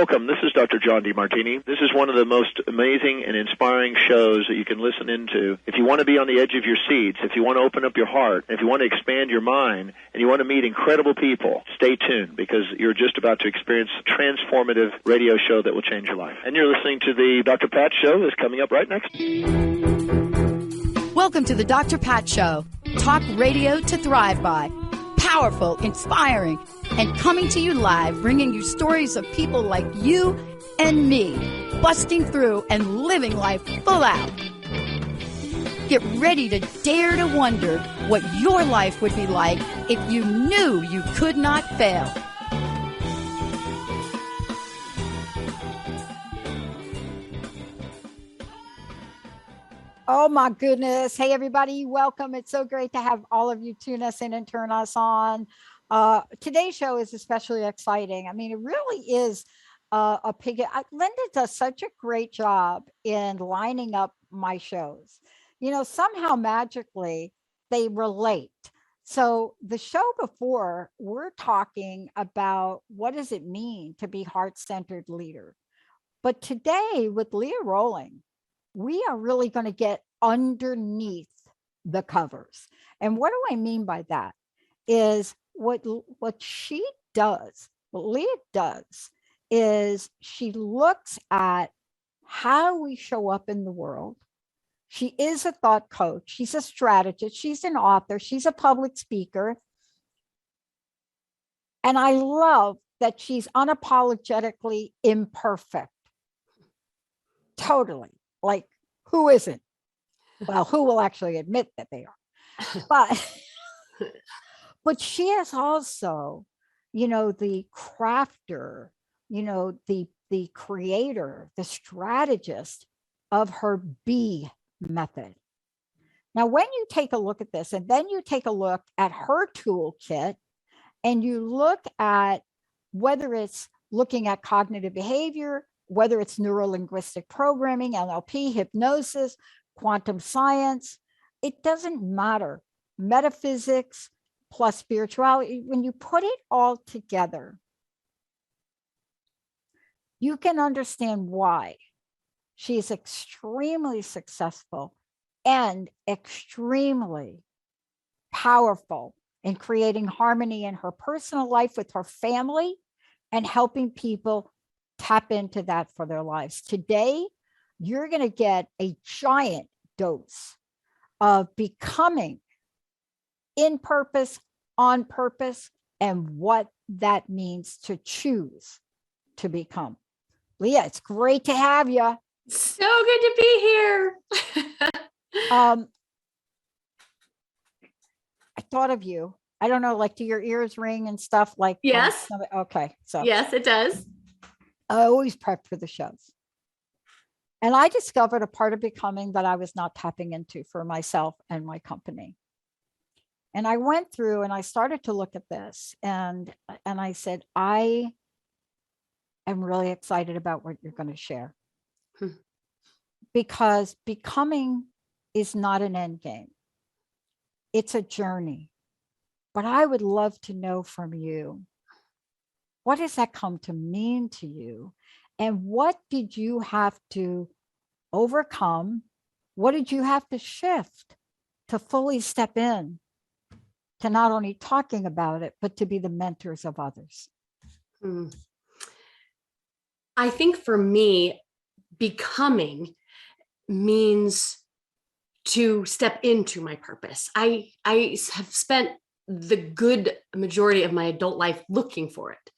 Welcome. This is Dr. John DeMartini. This is one of the most amazing and inspiring shows that you can listen into. If you want to be on the edge of your seats, if you want to open up your heart, if you want to expand your mind, and you want to meet incredible people, stay tuned because you're just about to experience a transformative radio show that will change your life. And you're listening to the Dr. Pat Show that's coming up right next. Welcome to the Dr. Pat Show. Talk radio to thrive by. Powerful, inspiring, and coming to you live, bringing you stories of people like you and me, busting through and living life full out. Get ready to dare to wonder what your life would be like if you knew you could not fail. Oh my goodness. Hey everybody, welcome. It's so great to have all of you tune us in and turn us on. Today's show is especially exciting. I mean, it really is a pig. Linda does such a great job in lining up my shows. You know, somehow magically they relate. So the show before, we're talking about what does it mean to be heart-centered leader. But today with Leah Roling, we are really going to get underneath the covers. And what do I mean by that? Is what she does, what Leah does, is she looks at how we show up in the world. She is a thought coach. She's a strategist. She's an author. She's a public speaker. And I love that she's unapologetically imperfect. Totally. Like, who isn't? Well, who will actually admit that they are? But she is also, you know, the crafter, you know, the creator, the strategist of her B method. Now, when you take a look at this, and then you take a look at her toolkit, and you look at whether it's looking at cognitive behavior, whether it's neuro-linguistic programming, NLP, hypnosis, quantum science, it doesn't matter. Metaphysics plus spirituality, when you put it all together, you can understand why she is extremely successful and extremely powerful in creating harmony in her personal life with her family and helping people tap into that for their lives. Today, you're going to get a giant dose of becoming in purpose, on purpose, and what that means to choose to become. Leah, it's great to have you. So good to be here. I thought of you. I don't know, like, do your ears ring and stuff? Like, yes. Okay. So yes, it does. I always prep for the shows. And I discovered a part of becoming that I was not tapping into for myself and my company. And I went through and I started to look at this and I said, I am really excited about what you're going to share. Because becoming is not an end game. It's a journey. But I would love to know from you, what does that come to mean to you? And what did you have to overcome? What did you have to shift to fully step in to not only talking about it, but to be the mentors of others? I think for me, becoming means to step into my purpose. I have spent the good majority of my adult life looking for it,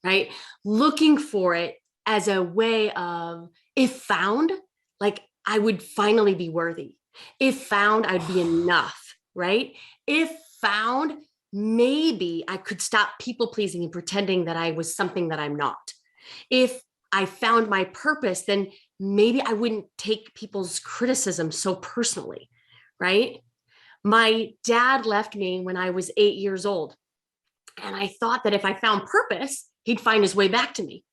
right? Looking for it as a way of, if found, like I would finally be worthy. If found, I'd be enough, right? If found, maybe I could stop people pleasing and pretending that I was something that I'm not. If I found my purpose, then maybe I wouldn't take people's criticism so personally, right? My dad left me when I was 8 years old. And I thought that if I found purpose, he'd find his way back to me.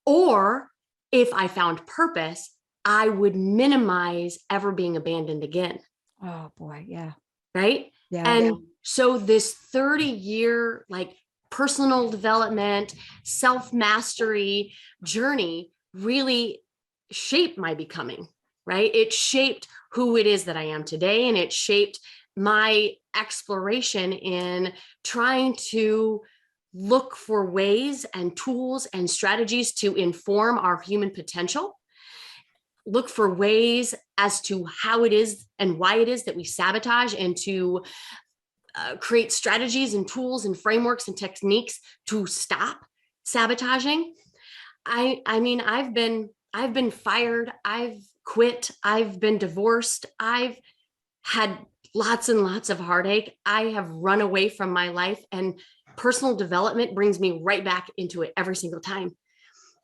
Or if I found purpose, I would minimize ever being abandoned again. Oh boy, yeah. Right? Yeah. And so this 30-year like personal development, self-mastery journey really shaped my becoming, right? It shaped who it is that I am today. And it shaped my exploration in trying to look for ways and tools and strategies to inform our human potential, look for ways as to how it is and why it is that we sabotage, and to create strategies and tools and frameworks and techniques to stop sabotaging. I mean, I've been fired, I've quit, I've been divorced, I've had lots and lots of heartache. I have run away from my life, and personal development brings me right back into it every single time.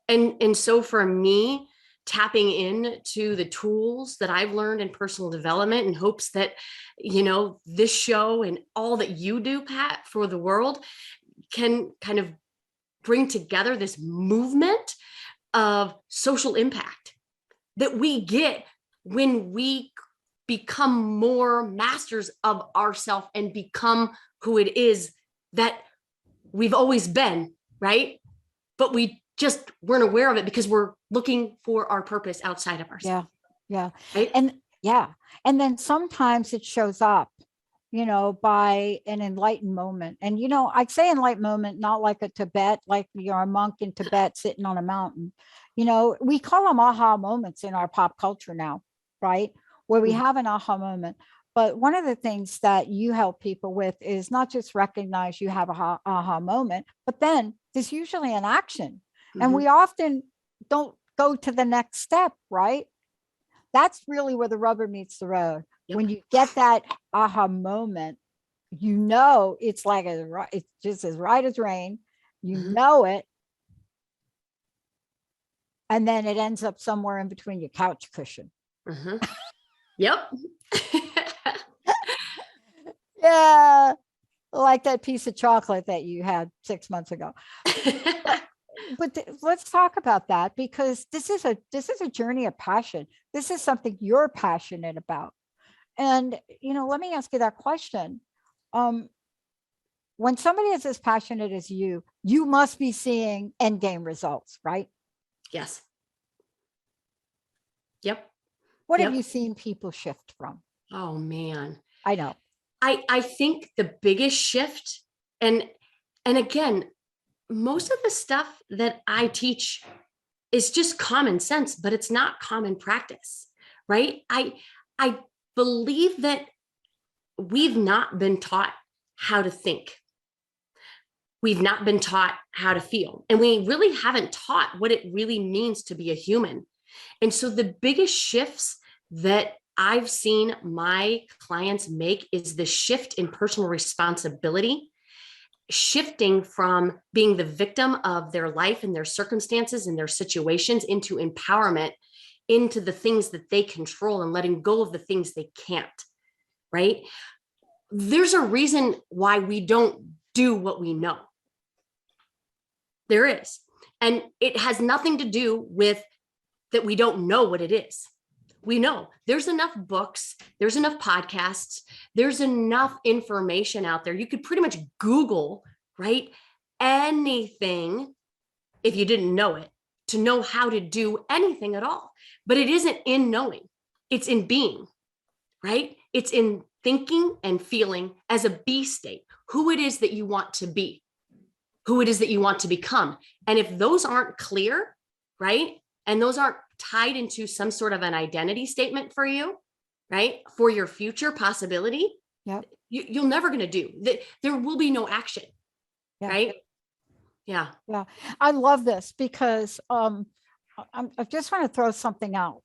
And so for me, tapping into the tools that I've learned in personal development in hopes that, this show and all that you do, Pat, for the world can kind of bring together this movement of social impact that we get when we become more masters of ourselves and become who it is that we've always been, right? But we just weren't aware of it because we're looking for our purpose outside of ourselves. Yeah. Right? And then sometimes it shows up, by an enlightened moment. And, I'd say enlightened moment, not like a Tibet, like you're a monk in Tibet sitting on a mountain. We call them aha moments in our pop culture now, right? Where we have an aha moment. But one of the things that you help people with is not just recognize you have a aha moment, but then there's usually an action. And we often don't go to the next step, right? That's really where the rubber meets the road. Yep. When you get that aha moment, it's like it's just as right as rain. You know it. And then it ends up somewhere in between your couch cushion. Yep. Yeah. Like that piece of chocolate that you had 6 months ago. But let's talk about that, because this is a journey of passion. This is something you're passionate about. And, let me ask you that question. When somebody is as passionate as you must be seeing end game results, right? Yes. Yep. What have you seen people shift from? Oh, man. I know. I think the biggest shift, and again, most of the stuff that I teach is just common sense, but it's not common practice, right? I believe that we've not been taught how to think. We've not been taught how to feel, and we really haven't taught what it really means to be a human. And so the biggest shifts that I've seen my clients make is the shift in personal responsibility, shifting from being the victim of their life and their circumstances and their situations into empowerment, into the things that they control and letting go of the things they can't, right? There's a reason why we don't do what we know. There is. And it has nothing to do with that we don't know what it is. We know there's enough books, there's enough podcasts, there's enough information out there. You could pretty much Google, right? Anything, if you didn't know it, to know how to do anything at all. But it isn't in knowing, it's in being, right? It's in thinking and feeling as a be state, who it is that you want to be, who it is that you want to become. And if those aren't clear, right? And those aren't tied into some sort of an identity statement for you, right? For your future possibility, you're never going to do that. There will be no action, right? Yeah. I love this because I just want to throw something out.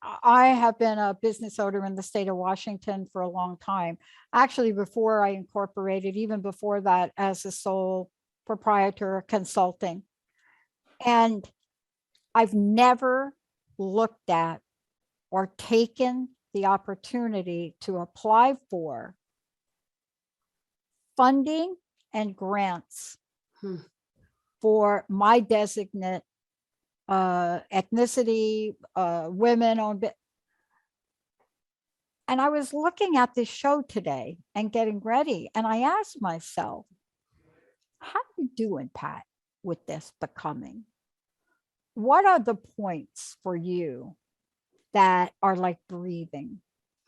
I have been a business owner in the state of Washington for a long time. Actually, before I incorporated, even before that, as a sole proprietor consulting. And I've never looked at or taken the opportunity to apply for funding and grants for my designate ethnicity, women owned. And I was looking at this show today and getting ready, and I asked myself, how are you doing, Pat, with this becoming? What are the points for you that are like breathing?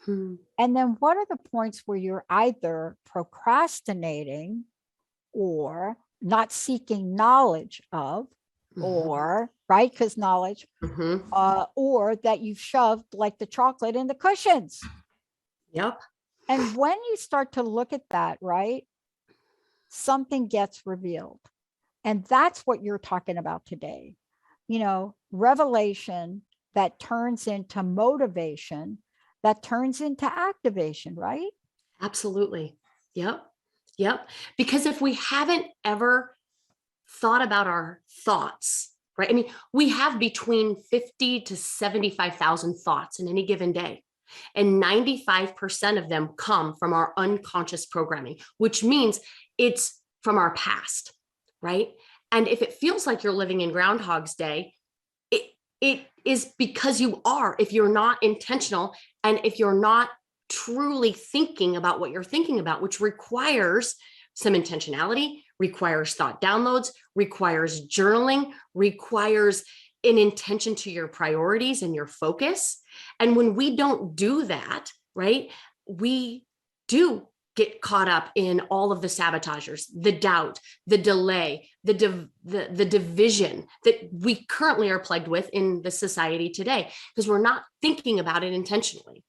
And then what are the points where you're either procrastinating or not seeking knowledge of, or right, because knowledge, or that you've shoved like the chocolate in the cushions? Yep. And when you start to look at that, right, something gets revealed. And that's what you're talking about today. You know, revelation that turns into motivation, that turns into activation, right? Absolutely. Yep. Yep. Because if we haven't ever thought about our thoughts, right? I mean, we have between 50 to 75,000 thoughts in any given day. And 95% of them come from our unconscious programming, which means it's from our past, right? And if it feels like you're living in Groundhog's Day, it is because you are, if you're not intentional and if you're not truly thinking about what you're thinking about, which requires some intentionality, requires thought downloads, requires journaling, requires an intention to your priorities and your focus. And when we don't do that, right, we do get caught up in all of the sabotagers, the doubt, the delay, the division that we currently are plagued with in the society today, because we're not thinking about it intentionally.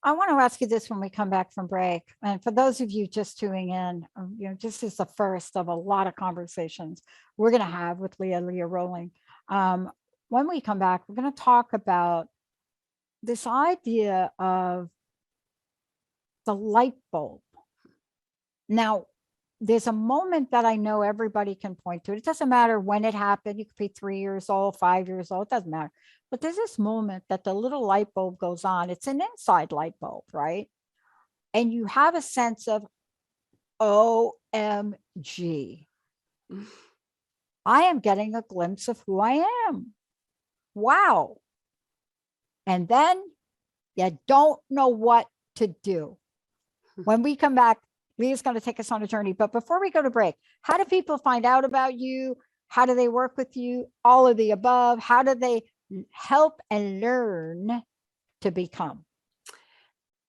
I want to ask you this when we come back from break. And for those of you just tuning in, you know, this is the first of a lot of conversations we're going to have with Leah Roling. When we come back, we're going to talk about this idea of the light bulb. Now, there's a moment that I know everybody can point to. It doesn't matter when it happened. You could be 3 years old, 5 years old, it doesn't matter. But there's this moment that the little light bulb goes on. It's an inside light bulb, right? And you have a sense of, OMG, I am getting a glimpse of who I am. Wow. And then you don't know what to do. When we come back, Leah's going to take us on a journey. But before we go to break, how do people find out about you? How do they work with you? All of the above. How do they help and learn to become?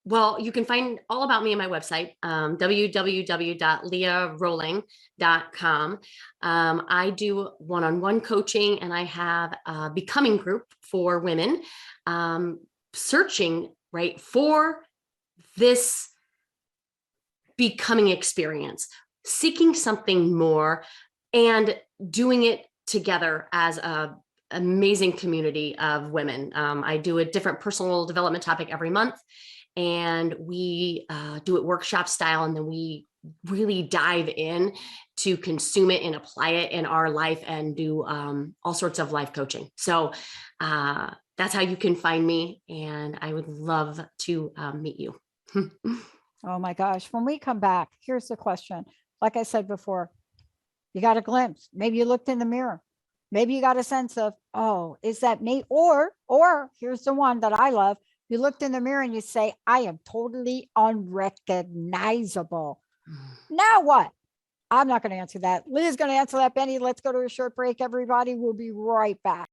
Well, you can find all about me on my website, www.leahroling.com. I do one-on-one coaching, and I have a becoming group for women searching, right, for this becoming experience, seeking something more, and doing it together as a amazing community of women. I do a different personal development topic every month, and we do it workshop style, and then we really dive in to consume it and apply it in our life and do all sorts of life coaching. So that's how you can find me, and I would love to meet you. Oh my gosh. When we come back, here's the question. Like I said before, you got a glimpse. Maybe you looked in the mirror. Maybe you got a sense of, oh, is that me? Or here's the one that I love. You looked in the mirror and you say, I am totally unrecognizable. Now what? I'm not going to answer that. Liz is going to answer that. Benny, let's go to a short break, everybody. We'll be right back.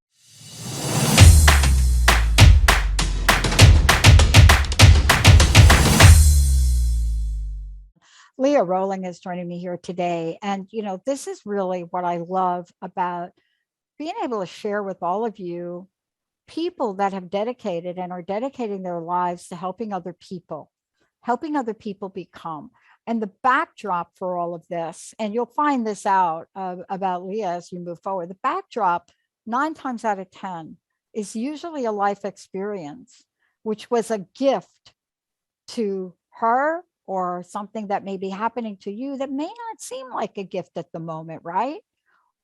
Leah Roling is joining me here today. And, you know, this is really what I love about being able to share with all of you people that have dedicated and are dedicating their lives to helping other people become. And the backdrop for all of this, and you'll find this out about Leah as you move forward, the backdrop 9 times out of 10 is usually a life experience, which was a gift to her, or something that may be happening to you that may not seem like a gift at the moment, right?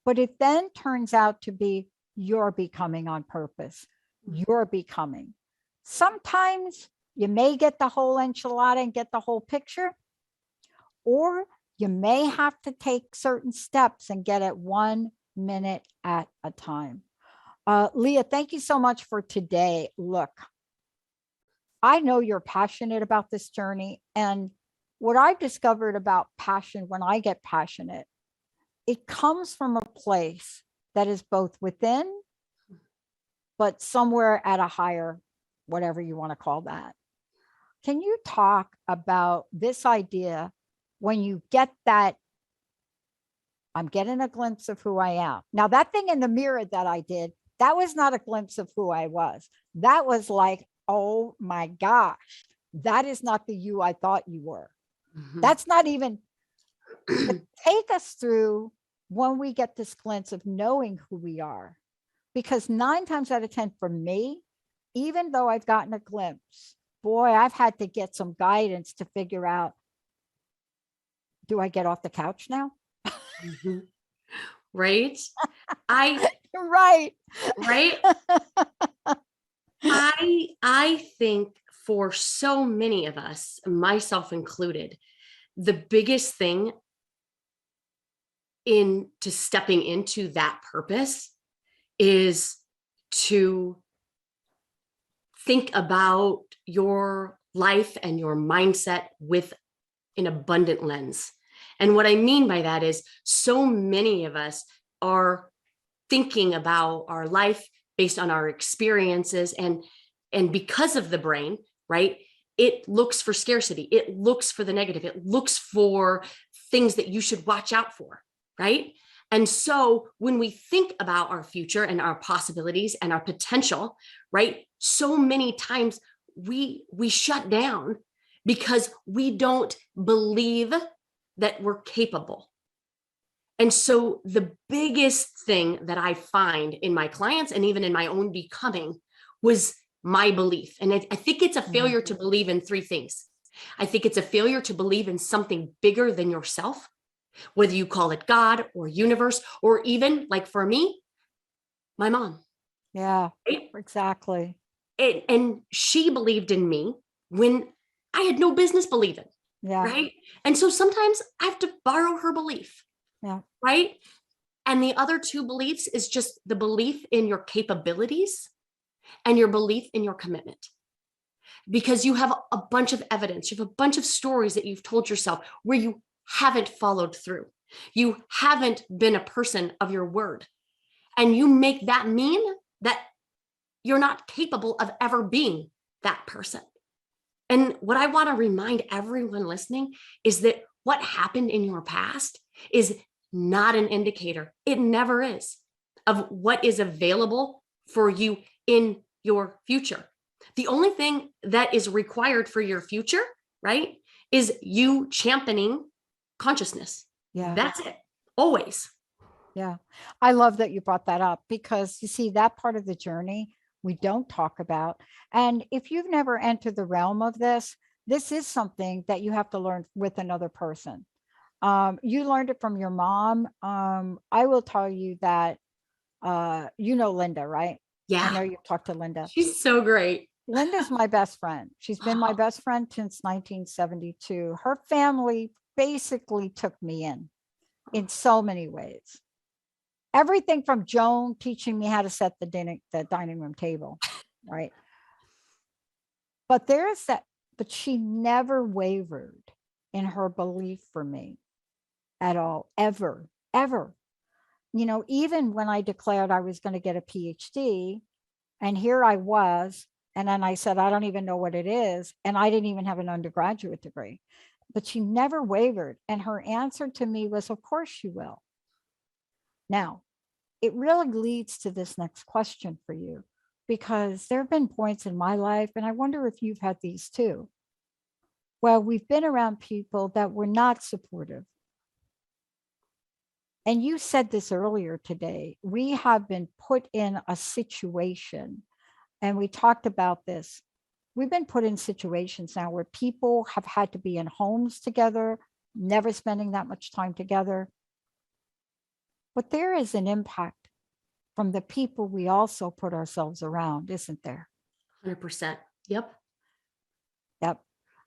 But it then turns out to be your becoming on purpose, your becoming. Sometimes you may get the whole enchilada and get the whole picture, or you may have to take certain steps and get it 1 minute at a time. Leah, thank you so much for today. Look, I know you're passionate about this journey, and what I've discovered about passion, when I get passionate, it comes from a place that is both within, but somewhere at a higher, whatever you want to call that. Can you talk about this idea when you get that, I'm getting a glimpse of who I am? Now, that thing in the mirror that I did, that was not a glimpse of who I was. That was like, oh my gosh, that is not the you I thought you were. Mhm. That's not even, take us through when we get this glimpse of knowing who we are. Because 9 times out of 10 for me, even though I've gotten a glimpse, boy, I've had to get some guidance to figure out, do I get off the couch now? Mhm. Right? I Right. right? I think for so many of us, myself included, the biggest thing into stepping into that purpose is to think about your life and your mindset with an abundant lens. And what I mean by that is so many of us are thinking about our life based on our experiences, and because of the brain, right? It looks for scarcity. It looks for the negative. It looks for things that you should watch out for, right? And so when we think about our future and our possibilities and our potential, right? So many times we shut down because we don't believe that we're capable. And so the biggest thing that I find in my clients and even in my own becoming was my belief. And I think it's a failure to believe in 3 things. I think it's a failure to believe in something bigger than yourself, whether you call it God or universe, or even like for me, my mom. Yeah, Right? exactly. And she believed in me when I had no business believing. Yeah. Right. And so sometimes I have to borrow her belief. Yeah. Right. And the other 2 beliefs is just the belief in your capabilities and your belief in your commitment. Because you have a bunch of evidence, you have a bunch of stories that you've told yourself where you haven't followed through. You haven't been a person of your word. And you make that mean that you're not capable of ever being that person. And what I want to remind everyone listening is that what happened in your past is not an indicator. It never is, of what is available for you in your future. The only thing that is required for your future, right, is you championing consciousness. Yeah. That's it. Always. Yeah. I love that you brought that up, because you see, that part of the journey we don't talk about. And if you've never entered the realm of this is something that you have to learn with another person. You learned it from your mom. I will tell you that, you know Linda, right? I know Yeah. you've talked to Linda. She's so great. Linda's my best friend. She's been my best friend since 1972. Her family basically took me in so many ways. Everything from Joan teaching me how to set the dining room table, right? But there's that, but she never wavered in her belief for me at all, ever, ever. You know, even when I declared I was going to get a PhD, and here I was, and then I said, I don't even know what it is. And I didn't even have an undergraduate degree, but she never wavered. And her answer to me was, of course you will. Now, it really leads to this next question for you, because there have been points in my life, and I wonder if you've had these too. Well, we've been around people that were not supportive. And you said this earlier today. We have been put in a situation, and we talked about this. We've been put in situations now where people have had to be in homes together, never spending that much time together. But there is an impact from the people we also put ourselves around, isn't there? 100%. Yep. Yep.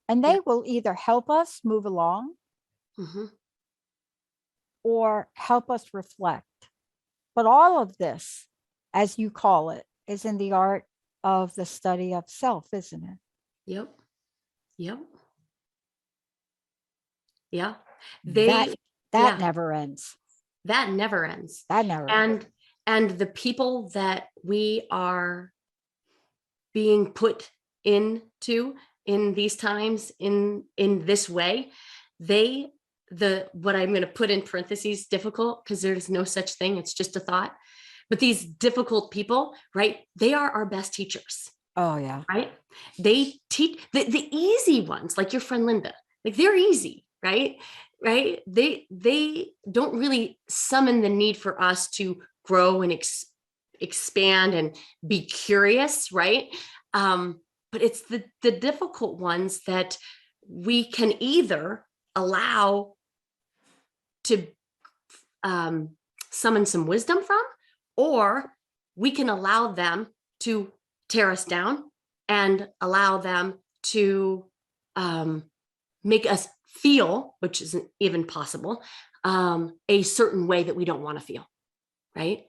And they Yep. will either help us move along Mm-hmm. or help us reflect. But all of this, as you call it, is in the art of the study of self, isn't it? Yep. Yep. Yeah. That Yeah, never ends. that never ends. That never ends. And the people that we are being put into in these times in this way, what I'm going to put in parentheses, difficult, because there's no such thing, it's just a thought, but these difficult people, right, they are our best teachers. Oh yeah. Right, they teach the easy ones, like your friend Linda, like they're easy, right, they don't really summon the need for us to grow and expand and be curious, right? But it's the difficult ones that we can either allow to summon some wisdom from, or we can allow them to tear us down and allow them to make us feel, which isn't even possible, a certain way that we don't want to feel, right?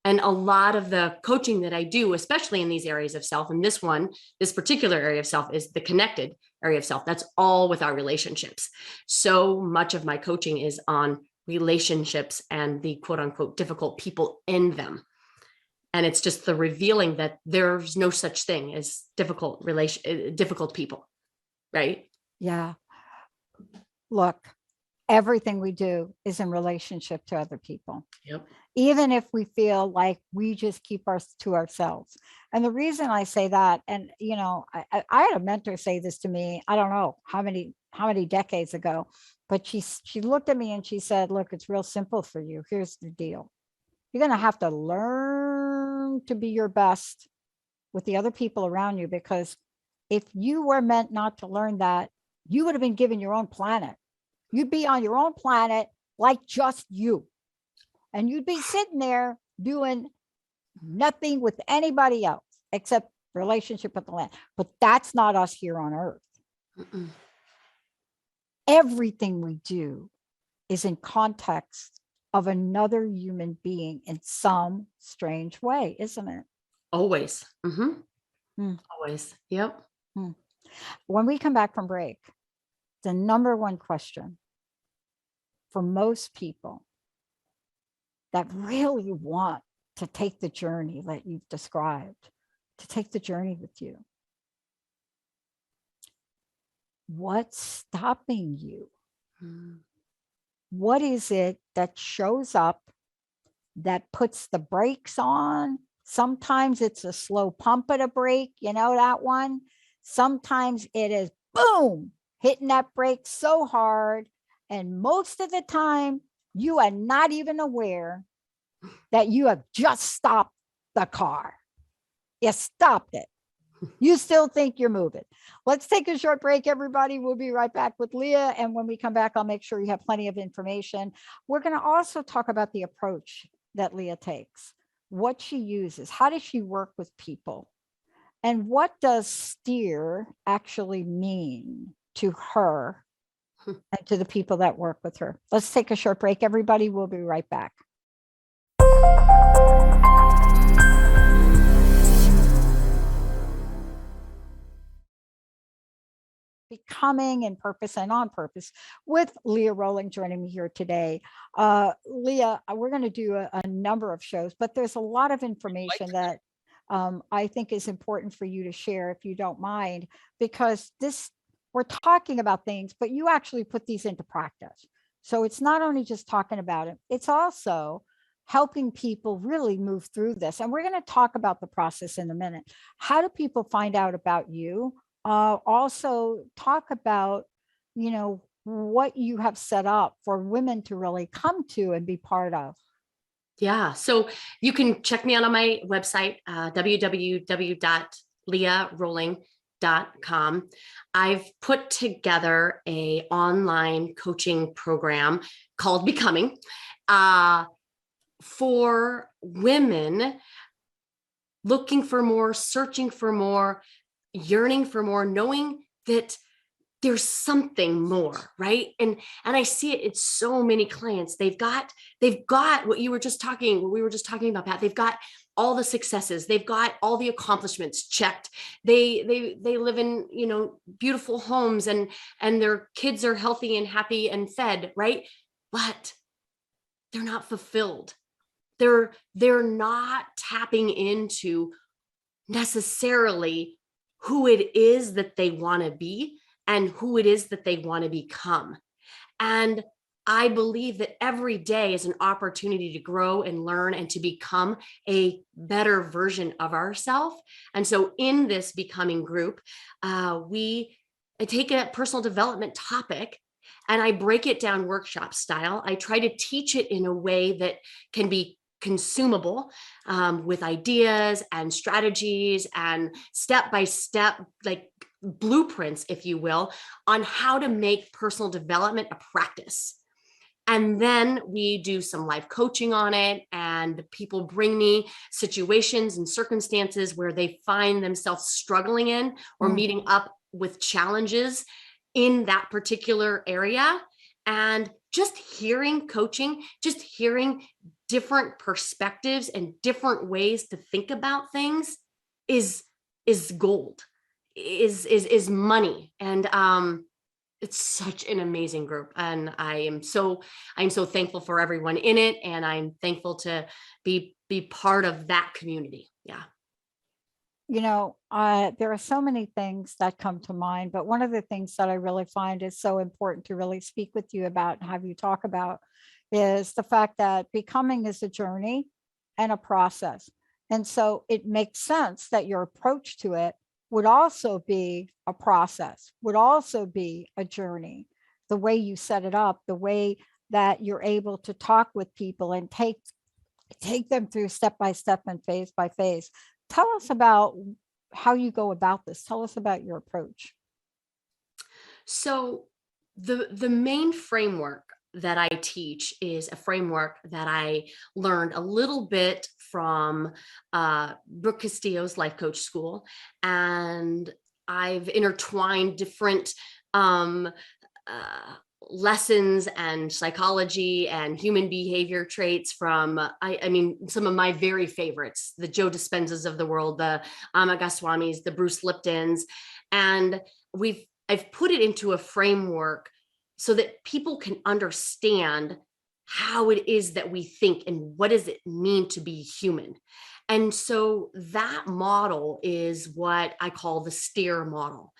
And a lot of the coaching that I do, especially in these areas of self, and this particular area of self is the connected area of self. That's all with our relationships. So much of my coaching is on relationships and the quote unquote difficult people in them. And it's just the revealing that there's no such thing as difficult people, right? Yeah. Look, everything we do is in relationship to other people. Yep. Even if we feel like we just keep us to ourselves. And the reason I say that, and I had a mentor say this to me, I don't know how many decades ago, but she looked at me and she said, look, it's real simple for you. Here's the deal. You're going to have to learn to be your best with the other people around you, because if you were meant not to learn that, you would have been given your own planet. You'd be on your own planet, like just you. And you'd be sitting there doing nothing with anybody else except relationship with the land. But that's not us here on earth. Mm-mm. Everything we do is in context of another human being in some strange way, isn't it? Always. Mm-hmm. Always. Yep. When we come back from break, the number one question for most people that really want to take the journey that you've described, to take the journey with you, what's stopping you? What is it that shows up that puts the brakes on? Sometimes it's a slow pump at a brake, you know that one? Sometimes it is boom, hitting that brake so hard. And most of the time, you are not even aware that you have just stopped the car. You stopped it. You still think you're moving. Let's take a short break, everybody. We'll be right back with Leah. And when we come back, I'll make sure you have plenty of information. We're going to also talk about the approach that Leah takes, what she uses, how does she work with people, and what does steer actually mean to her and to the people that work with her. Let's take a short break, everybody. We'll be right back. Becoming in purpose and on purpose with Leah Roling joining me here today. Leah, we're going to do a number of shows, but there's a lot of information that I think is important for you to share, if you don't mind, because we're talking about things, but you actually put these into practice. So it's not only just talking about it, it's also helping people really move through this. And we're going to talk about the process in a minute. How do people find out about you? Also talk about, what you have set up for women to really come to and be part of. Yeah. So you can check me out on my website, www.leahroling.com. I've put together an online coaching program called Becoming for women looking for more, searching for more, yearning for more, knowing that there's something more, right? And I see it in so many clients. They've got what we were just talking about, Pat. They've got all the successes. They've got all the accomplishments checked. They live in, beautiful homes, and their kids are healthy and happy and fed, right? But they're not fulfilled. They're not tapping into necessarily who it is that they want to be and who it is that they want to become. And I believe that every day is an opportunity to grow and learn and to become a better version of ourselves. And so in this becoming group, I take a personal development topic and I break it down workshop style. I try to teach it in a way that can be consumable, with ideas and strategies and step-by-step, like blueprints, if you will, on how to make personal development a practice. And then we do some live coaching on it, and people bring me situations and circumstances where they find themselves struggling in or meeting up with challenges in that particular area. And just hearing coaching, just hearing different perspectives and different ways to think about things is gold, is money. And it's such an amazing group, and I'm so thankful for everyone in it, and I'm thankful to be part of that community. Yeah. There are so many things that come to mind, but one of the things that I really find is so important to really speak with you about and have you talk about is the fact that becoming is a journey and a process. And so it makes sense that your approach to it would also be a process, would also be a journey. The way you set it up, the way that you're able to talk with people and take them through step by step and phase by phase. Tell us about how you go about this. Tell us about your approach. So the main framework that I teach is a framework that I learned a little bit from Brooke Castillo's Life Coach School. And I've intertwined different lessons and psychology and human behavior traits from, some of my very favorites, the Joe Dispenzas of the world, the Amma Goswamis, the Bruce Liptons. And I've put it into a framework so that people can understand how it is that we think and what does it mean to be human. And so that model is what I call the STEER model.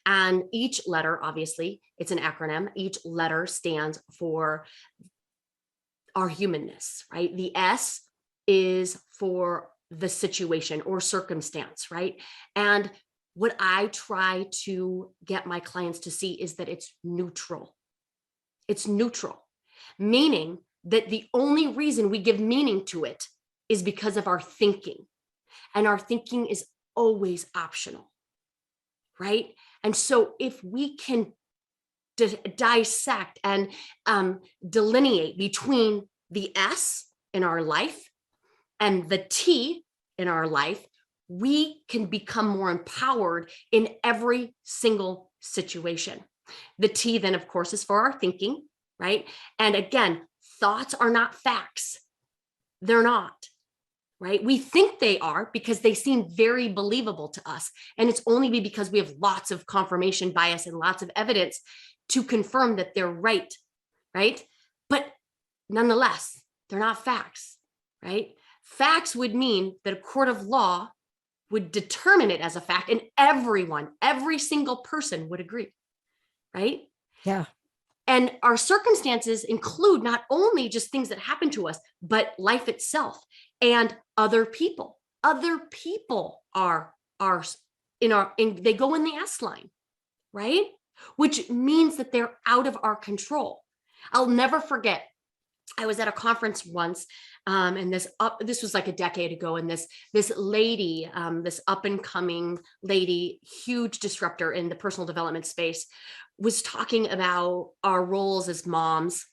And each letter, obviously, it's an acronym. Each letter stands for our humanness, right? The S is for the situation or circumstance, right? And what I try to get my clients to see is that it's neutral. It's neutral, meaning that the only reason we give meaning to it is because of our thinking. And our thinking is always optional, right? And so if we can dissect and delineate between the S in our life and the T in our life, we can become more empowered in every single situation. The T then, of course, is for our thinking, right? And again, thoughts are not facts. They're not, right? We think they are because they seem very believable to us. And it's only because we have lots of confirmation bias and lots of evidence to confirm that they're right? But nonetheless, they're not facts, right? Facts would mean that a court of law would determine it as a fact, and every single person would agree, right? Yeah. And our circumstances include not only just things that happen to us, but life itself and other people. Other people are they go in the S line, right? Which means that they're out of our control. I'll never forget. I was at a conference once, and this was like a decade ago, and this lady, this up and coming lady, huge disruptor in the personal development space, was talking about our roles as moms.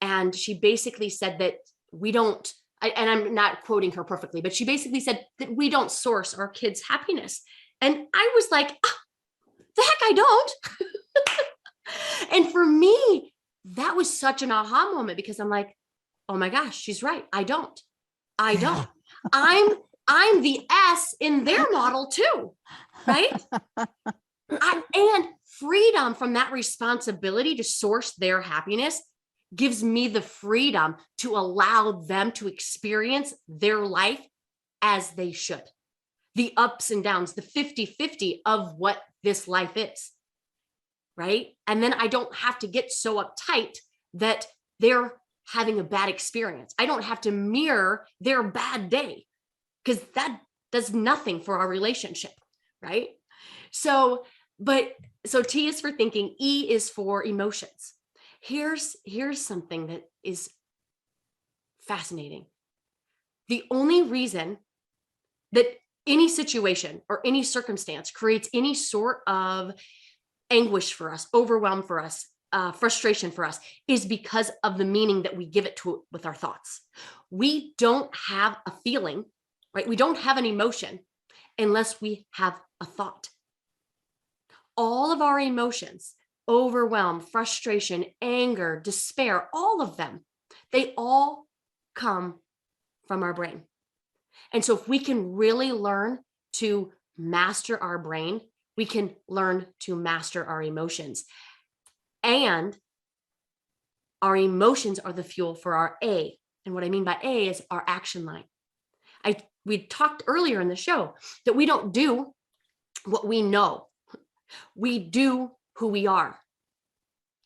And she basically said that we don't, and I'm not quoting her perfectly, but she basically said that we don't source our kids' happiness. And I was like, the heck I don't. And for me, that was such an aha moment, because I'm like, oh my gosh, she's right. I don't. I'm I'm the S in their model too, right? And freedom from that responsibility to source their happiness gives me the freedom to allow them to experience their life as they should. The ups and downs, the 50-50 of what this life is, right? And then I don't have to get so uptight that they're having a bad experience. I don't have to mirror their bad day, because that does nothing for our relationship, right? So T is for thinking, E is for emotions. Here's something that is fascinating. The only reason that any situation or any circumstance creates any sort of anguish for us, overwhelm for us, frustration for us, is because of the meaning that we give it to with our thoughts. We don't have a feeling, right? We don't have an emotion unless we have a thought. All of our emotions, overwhelm, frustration, anger, despair, all of them, they all come from our brain. And so if we can really learn to master our brain, we can learn to master our emotions. And our emotions are the fuel for our A. And what I mean by A is our action line. We talked earlier in the show that we don't do what we know. We do who we are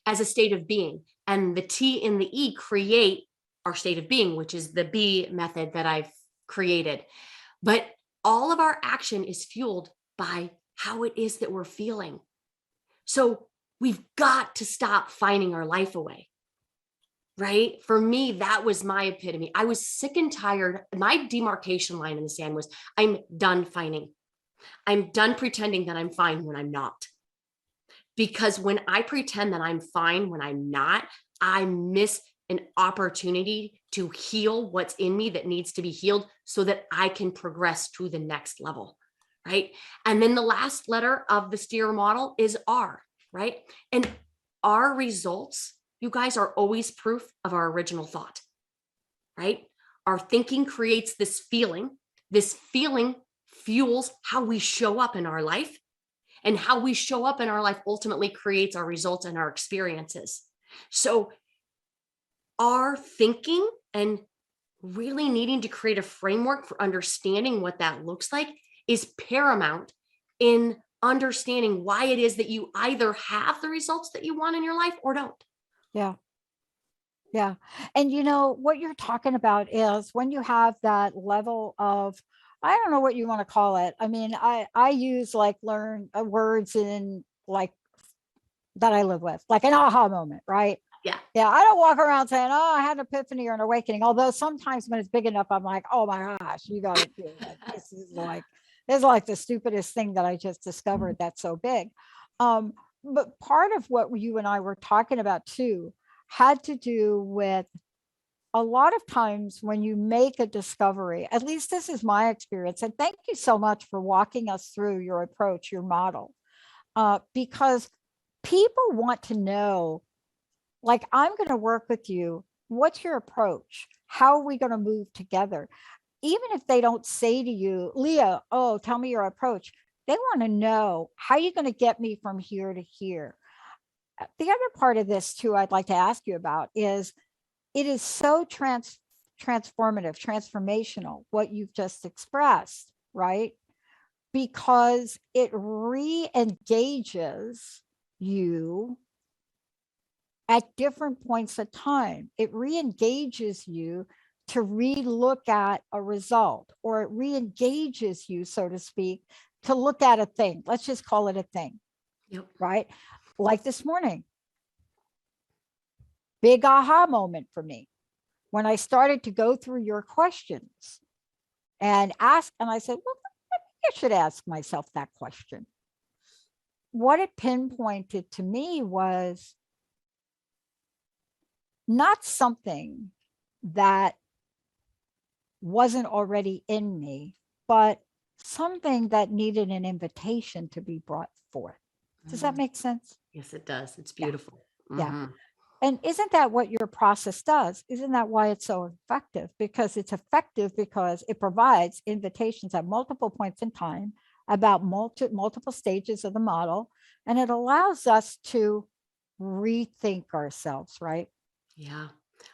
as a state of being. And the T and the E create our state of being, which is the B method that I've created. But all of our action is fueled by how it is that we're feeling. So we've got to stop fining our life away, right? For me, that was my epitome. I was sick and tired. My demarcation line in the sand was, I'm done fining. I'm done pretending that I'm fine when I'm not. Because when I pretend that I'm fine when I'm not, I miss an opportunity to heal what's in me that needs to be healed so that I can progress to the next level, right? And then the last letter of the STEER model is R, right? And our results, you guys, are always proof of our original thought, right? Our thinking creates this feeling. This feeling fuels how we show up in our life, and how we show up in our life ultimately creates our results and our experiences. So our thinking and really needing to create a framework for understanding what that looks like is paramount in understanding why it is that you either have the results that you want in your life or don't. Yeah. Yeah. And you know, what you're talking about is when you have that level of, I don't know what you want to call it. I mean, I use like learn words in like that I live with, like an aha moment, right? Yeah. Yeah. I don't walk around saying, oh, I had an epiphany or an awakening. Although sometimes when it's big enough, I'm like, oh my gosh, you got to do it. This is like the stupidest thing that I just discovered that's so big. But part of what you and I were talking about too had to do with a lot of times when you make a discovery, at least this is my experience, and thank you so much for walking us through your approach, your model, because people want to know, like, I'm going to work with you. What's your approach? How are we going to move together? Even if they don't say to you, Leah, oh, tell me your approach. They want to know, how are you going to get me from here to here? The other part of this too, I'd like to ask you about is, it is so transformative, transformational, what you've just expressed, right? Because it re-engages you at different points of time. It re-engages you to re-look at a result, or it re-engages you, so to speak, to look at a thing. Let's just call it a thing. Yep. Right? Like this morning. Big aha moment for me when I started to go through your questions and ask, and I said, well, maybe I should ask myself that question. What it pinpointed to me was not something that wasn't already in me, but something that needed an invitation to be brought forth. Does that make sense? Yes, it does. It's beautiful. Yeah. Mm-hmm. And isn't that what your process does? Isn't that why it's so effective? Because it's effective because it provides invitations at multiple points in time about multiple stages of the model. And it allows us to rethink ourselves, right? Yeah,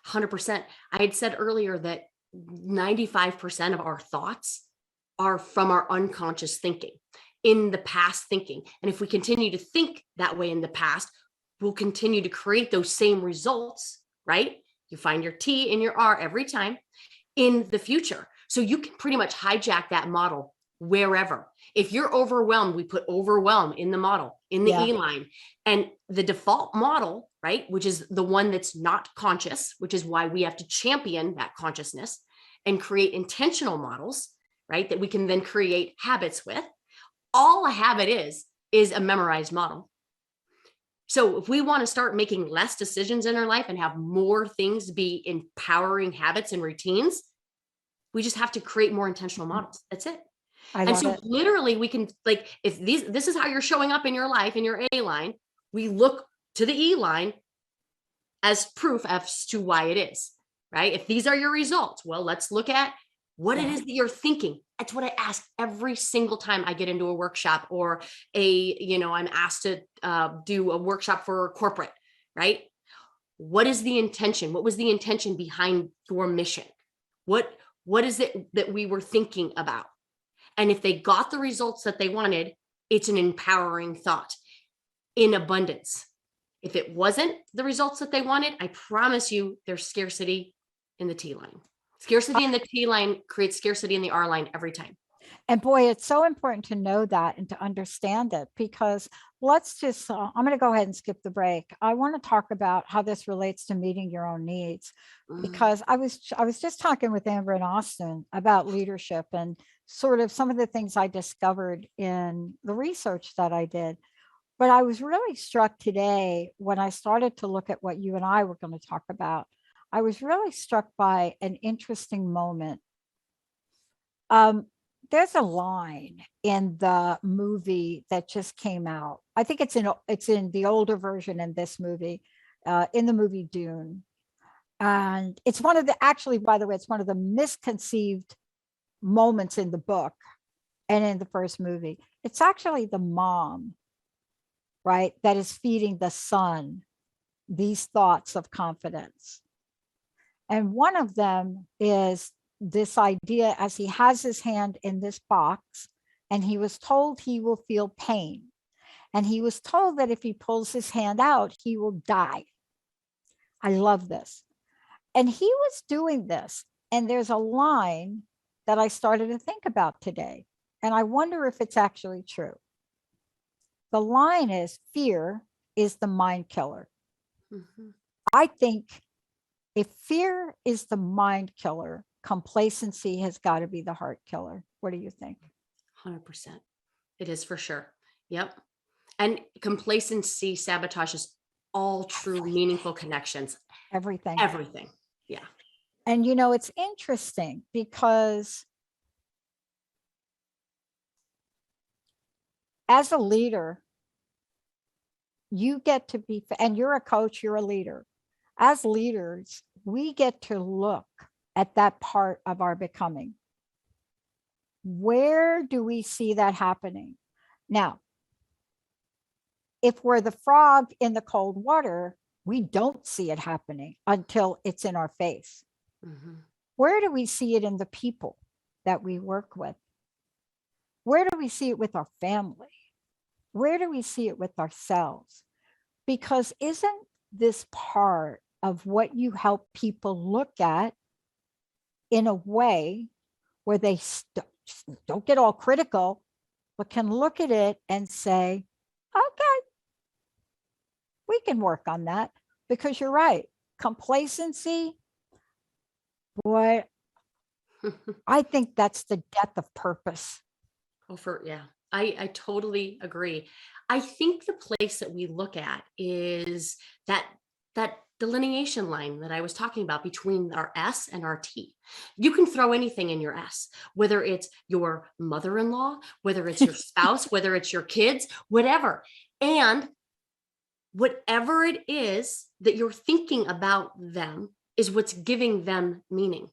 100%. I had said earlier that 95% of our thoughts are from our unconscious thinking, in the past thinking. And if we continue to think that way in the past, we'll continue to create those same results, right? You find your T in your R every time in the future. So you can pretty much hijack that model wherever. If you're overwhelmed, we put overwhelm in the model, in the Yeah. E line. And the default model, right, which is the one that's not conscious, which is why we have to champion that consciousness and create intentional models, right, that we can then create habits with. All a habit is a memorized model. So if we want to start making less decisions in our life and have more things be empowering habits and routines, we just have to create more intentional models. That's it. I And love so it. literally we can, like, if this is how you're showing up in your life, in your A line, we look to the E line as proof as to why it is, right? If these are your results, well, let's look at what it is that you're thinking. That's what I ask every single time I get into a workshop or I'm asked to do a workshop for corporate, right? What is the intention? What was the intention behind your mission? What is it that we were thinking about? And if they got the results that they wanted, it's an empowering thought in abundance. If it wasn't the results that they wanted, I promise you there's scarcity in the T line. Scarcity in the T line creates scarcity in the R line every time. And boy, it's so important to know that and to understand it, because let's just, I'm going to go ahead and skip the break. I want to talk about how this relates to meeting your own needs, because I was just talking with Amber and Austin about leadership and sort of some of the things I discovered in the research that I did. But I was really struck today when I started to look at what you and I were going to talk about. I was really struck by an interesting moment. There's a line in the movie that just came out. I think it's in the older version in this movie, in the movie Dune. And it's one of the, actually, by the way, it's one of the misconceived moments in the book and in the first movie. It's actually the mom, right, that is feeding the son these thoughts of confidence. And one of them is this idea, as he has his hand in this box, and he was told he will feel pain. And he was told that if he pulls his hand out, he will die. I love this. And he was doing this. And there's a line that I started to think about today. And I wonder if it's actually true. The line is, fear is the mind killer. Mm-hmm. I think if fear is the mind killer, complacency has got to be the heart killer. What do you think? 100%. It is for sure. Yep. And complacency sabotages all true meaningful connections. Everything. Yeah. And it's interesting because as a leader, you get to be, and you're a coach, you're a leader. As leaders, we get to look at that part of our becoming. Where do we see that happening? Now, if we're the frog in the cold water, we don't see it happening until it's in our face. Mm-hmm. Where do we see it in the people that we work with? Where do we see it with our family? Where do we see it with ourselves? Because isn't this part of what you help people look at in a way where they don't get all critical, but can look at it and say, okay, we can work on that? Because you're right. Complacency, boy, I think that's the death of purpose. I totally agree. I think the place that we look at is that delineation line that I was talking about between our S and our T. You can throw anything in your S, whether it's your mother-in-law, whether it's your spouse, whether it's your kids, whatever. And whatever it is that you're thinking about them is what's giving them meaning.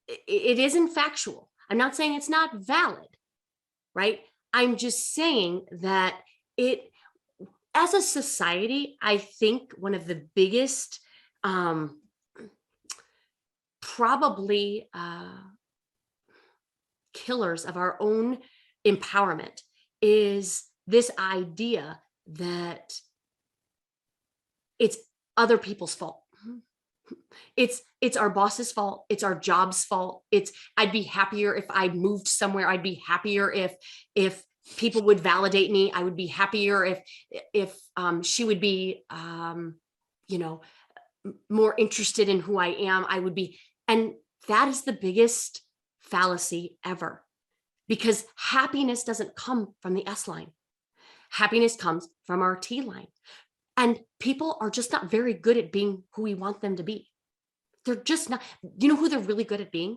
It isn't factual. I'm not saying it's not valid, right? I'm just saying that as a society, I think one of the biggest, probably killers of our own empowerment is this idea that it's other people's fault. It's our boss's fault. It's our job's fault. I'd be happier if I moved somewhere. I'd be happier if people would validate me. I would be happier if she would be, more interested in who I am. I would be, and that is the biggest fallacy ever, because happiness doesn't come from the S line. Happiness comes from our T line. And people are just not very good at being who we want them to be. They're just not. You know who they're really good at being?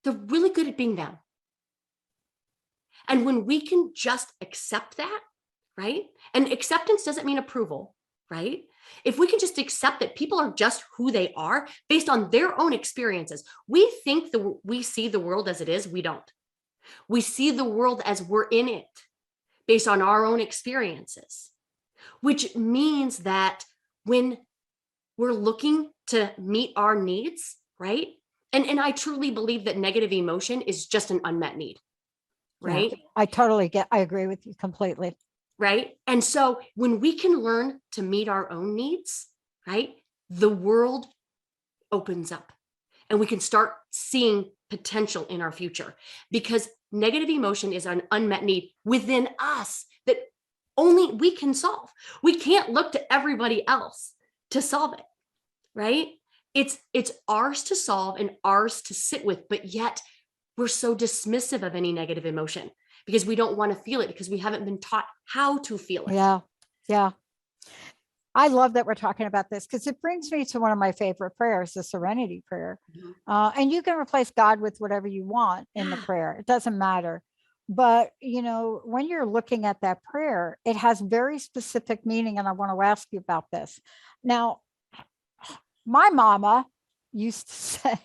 They're really good at being them. And when we can just accept that, right? And acceptance doesn't mean approval, right? If we can just accept that people are just who they are based on their own experiences, we think we see the world as it is. We don't. We see the world as we're in it based on our own experiences, which means that when we're looking to meet our needs, right? And I truly believe that negative emotion is just an unmet need, right? Yeah, I agree with you completely. Right. And so when we can learn to meet our own needs, right, the world opens up and we can start seeing potential in our future, because negative emotion is an unmet need within us that only we can solve. We can't look to everybody else to solve it, right? It's ours to solve and ours to sit with, but yet we're so dismissive of any negative emotion because we don't want to feel it, because we haven't been taught how to feel it. Yeah. I love that we're talking about this, because it brings me to one of my favorite prayers, the Serenity Prayer. Mm-hmm. And you can replace God with whatever you want in the prayer. It doesn't matter. But, when you're looking at that prayer, it has very specific meaning. And I want to ask you about this. Now, my mama used to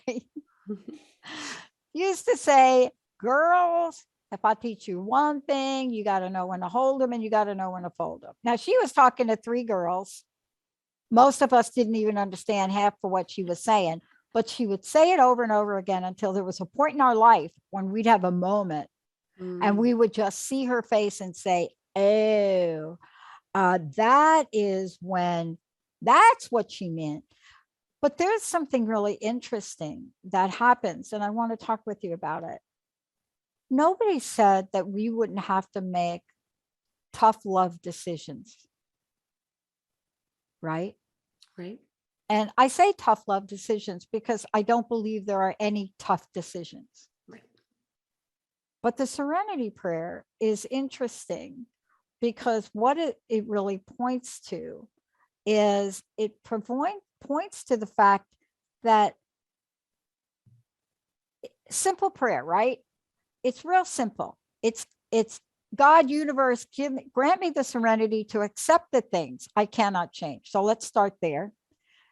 say, girls, if I teach you one thing, you got to know when to hold them and you got to know when to fold them. Now, she was talking to 3 girls. Most of us didn't even understand half of what she was saying, but she would say it over and over again until there was a point in our life when we'd have a moment and we would just see her face and say, oh, that is when, that's what she meant. But there's something really interesting that happens, and I want to talk with you about it. Nobody said that we wouldn't have to make tough love decisions, right? Right. And I say tough love decisions because I don't believe there are any tough decisions. Right. But the Serenity Prayer is interesting because what it really points to is it points to the fact that simple prayer, right? It's real simple. It's God, universe, grant me the serenity to accept the things I cannot change. So let's start there.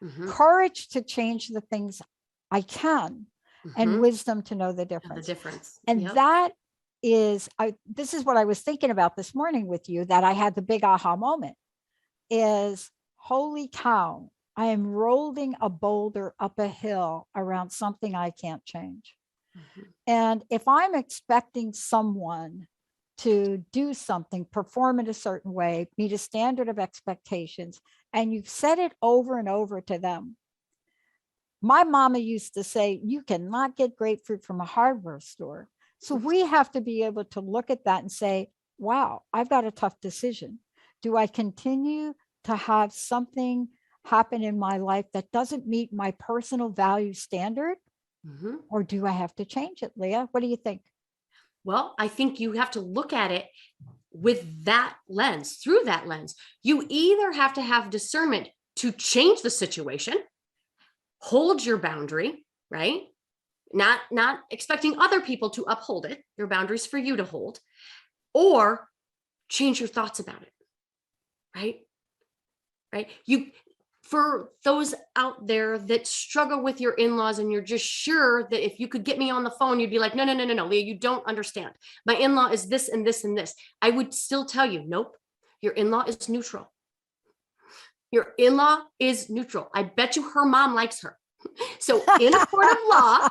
Mm-hmm. Courage to change the things I can, and wisdom to know the difference. And that is, this is what I was thinking about this morning with you, that I had the big aha moment is, holy cow, I am rolling a boulder up a hill around something I can't change. And if I'm expecting someone to do something, perform in a certain way, meet a standard of expectations, and you've said it over and over to them. My mama used to say, you cannot get grapefruit from a hardware store. So we have to be able to look at that and say, wow, I've got a tough decision. Do I continue to have something happen in my life that doesn't meet my personal value standard? Or do I have to change it, Leah? What do you think? Well, I think you have to look at it with that lens, through that lens. You either have to have discernment to change the situation, hold your boundary, right? Not expecting other people to uphold it. Your boundaries for you to hold, or change your thoughts about it, right? right? For those out there that struggle with your in-laws and you're just sure that if you could get me on the phone, you'd be like, no, Leah, you don't understand. My in-law is this and this and this. I would still tell you, nope, your in-law is neutral. Your in-law is neutral. I bet you her mom likes her. So in a court of law,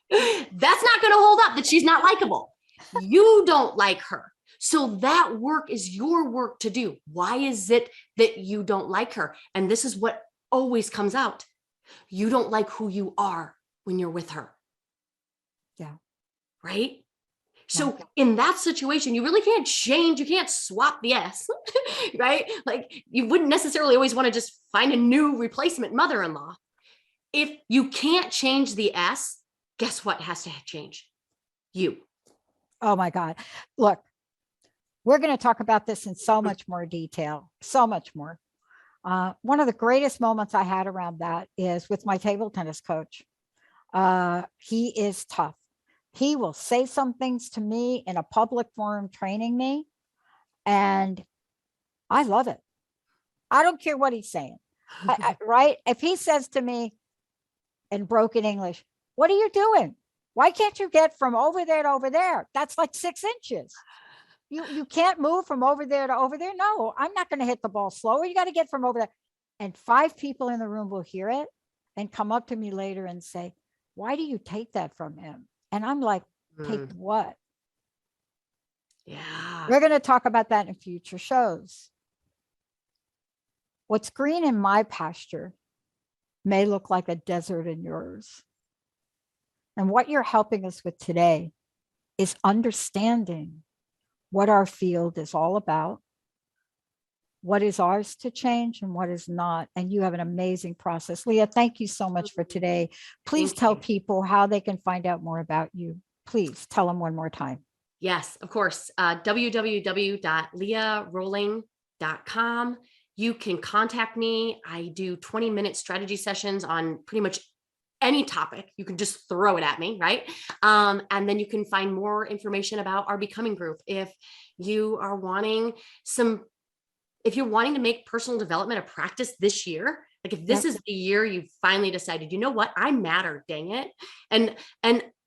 that's not going to hold up that she's not likable. You don't like her. So that work is your work to do. Why is it that you don't like her? And this is what always comes out. You don't like who you are when you're with her. Yeah. Right? So in that situation, you really can't change. You can't swap the S, right? Like you wouldn't necessarily always want to just find a new replacement mother-in-law. If you can't change the S, guess what has to change? You. Oh my God. Look, we're going to talk about this in so much more detail, so much more. One of the greatest moments I had around that is with my table tennis coach. He is tough. He will say some things to me in a public forum training me, and I love it. I don't care what he's saying, right? If he says to me in broken English, what are you doing? Why can't you get from over there to over there? That's like 6 inches. You can't move from over there to over there. No, I'm not going to hit the ball slower. You got to get from over there. And 5 people in the room will hear it and come up to me later and say, why do you take that from him? And I'm like, take what? Yeah. We're going to talk about that in future shows. What's green in my pasture may look like a desert in yours. And what you're helping us with today is understanding what our field is all about, what is ours to change and what is not. And you have an amazing process. Leah, thank you so much for today. Please tell people how they can find out more about you. Please tell them one more time. Yes, of course. www.leahroling.com. You can contact me. I do 20-minute strategy sessions on pretty much any topic. You can just throw it at me, right? And then you can find more information about our Becoming group. If you are wanting if you're wanting to make personal development a practice this year, like if this is the year you've finally decided, you know what, I matter, dang it. And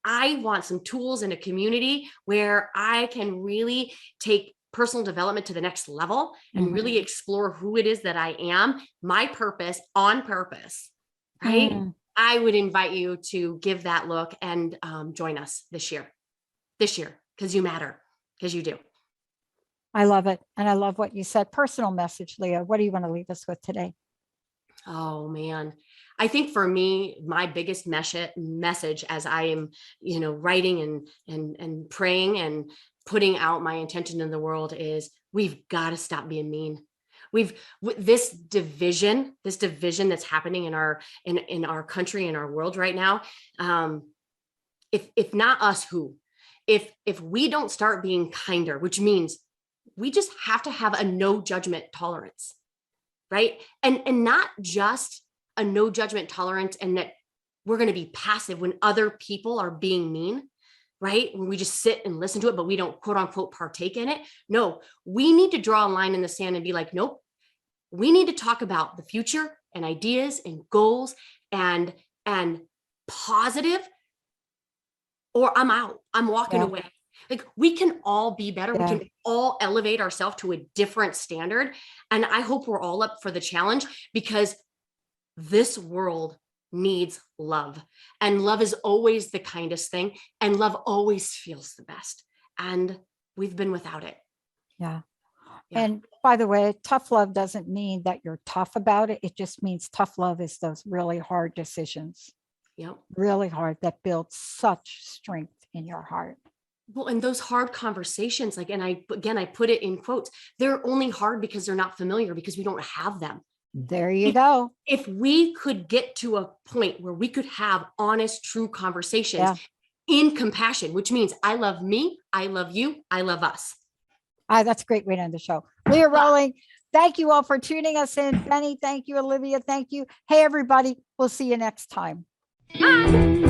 I want some tools in a community where I can really take personal development to the next level and really explore who it is that I am, my purpose on purpose, right? I would invite you to give that look and join us this year, because you matter, because you do. I love it. And I love what you said. Personal message, Leah. What do you want to leave us with today? Oh, man. I think for me, my biggest message as I am, writing and praying and putting out my intention in the world is we've got to stop being mean. This division that's happening in our country, in our world right now. If not us, who? If we don't start being kinder, which means we just have to have a no judgment tolerance, right? And not just a no judgment tolerance and that we're going to be passive when other people are being mean, right? When we just sit and listen to it, but we don't quote unquote partake in it. No, we need to draw a line in the sand and be like, nope, we need to talk about the future and ideas and goals and positive, or I'm out, I'm walking away. Like we can all be better. We can all elevate ourselves to a different standard. And I hope we're all up for the challenge, because this world needs love, and love is always the kindest thing. And love always feels the best. And we've been without it. Yeah. And by the way, tough love doesn't mean that you're tough about it. It just means tough love is those really hard decisions. Really hard, that builds such strength in your heart. Well, and those hard conversations, like, and I put it in quotes, they're only hard because they're not familiar, because we don't have them. There you go. If we could get to a point where we could have honest, true conversations in compassion, which means I love me, I love you, I love us. That's a great way to end the show. Leah Roling, thank you all for tuning us in. Benny, thank you. Olivia, thank you. Hey, everybody. We'll see you next time. Bye.